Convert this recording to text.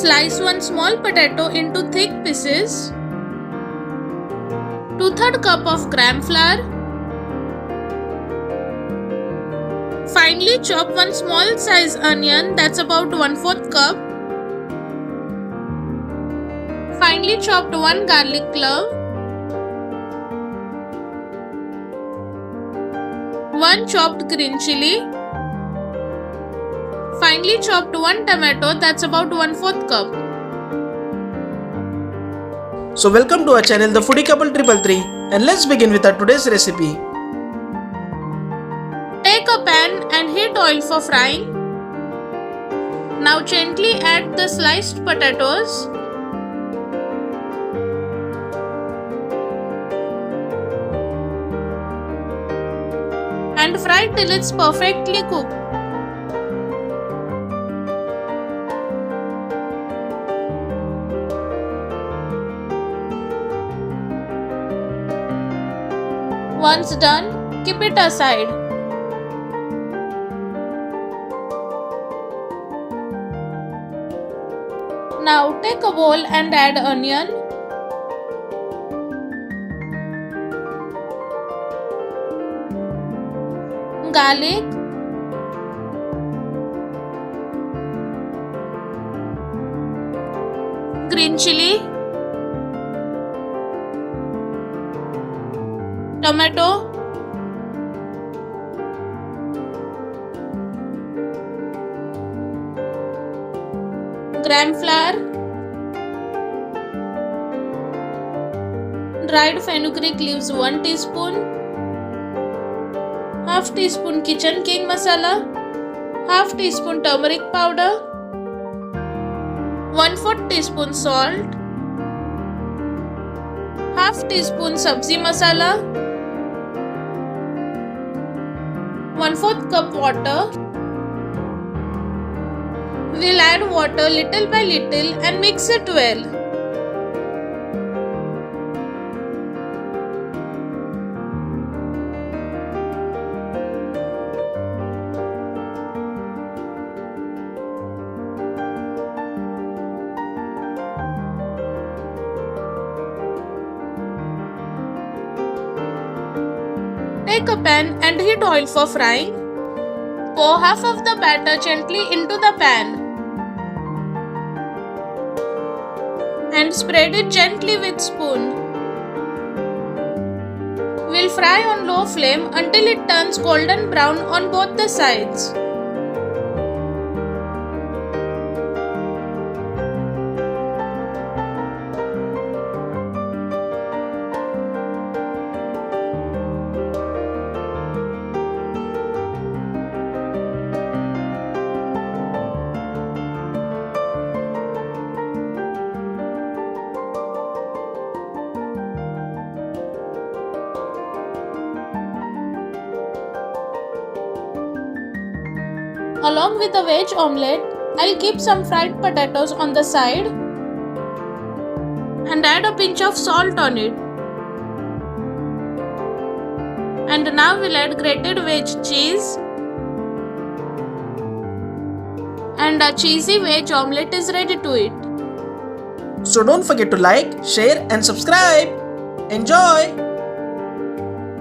Slice one small potato into thick pieces. 2/3 cup of gram flour. Finely chop one small size onion, that's about 1/4 cup. Finely chopped one garlic clove. 1 chopped green chilli. Finely chopped 1 tomato, that's about 1/4 cup. So welcome to our channel The Foodie Couple 333 and let's begin with our today's recipe. Take a pan and heat oil for frying. Now gently add the sliced potatoes. And fry till it's perfectly cooked. Once done, keep it aside. Now take a bowl and add onion, garlic, green chilli, tomato, gram flour, dried fenugreek leaves 1 teaspoon, half teaspoon kitchen king masala, half teaspoon turmeric powder, 1/4 teaspoon salt, half teaspoon sabzi masala, 1/4 cup water. We'll add water little by little and mix it well. Take a pan and heat oil for frying. Pour half of the batter gently into the pan and spread it gently with spoon. We'll fry on low flame until it turns golden brown on both the sides. Along with the veg omelette, I'll keep some fried potatoes on the side and add a pinch of salt on it. And now we'll add grated veg cheese. And our cheesy veg omelette is ready to eat. So don't forget to like, share and subscribe. Enjoy!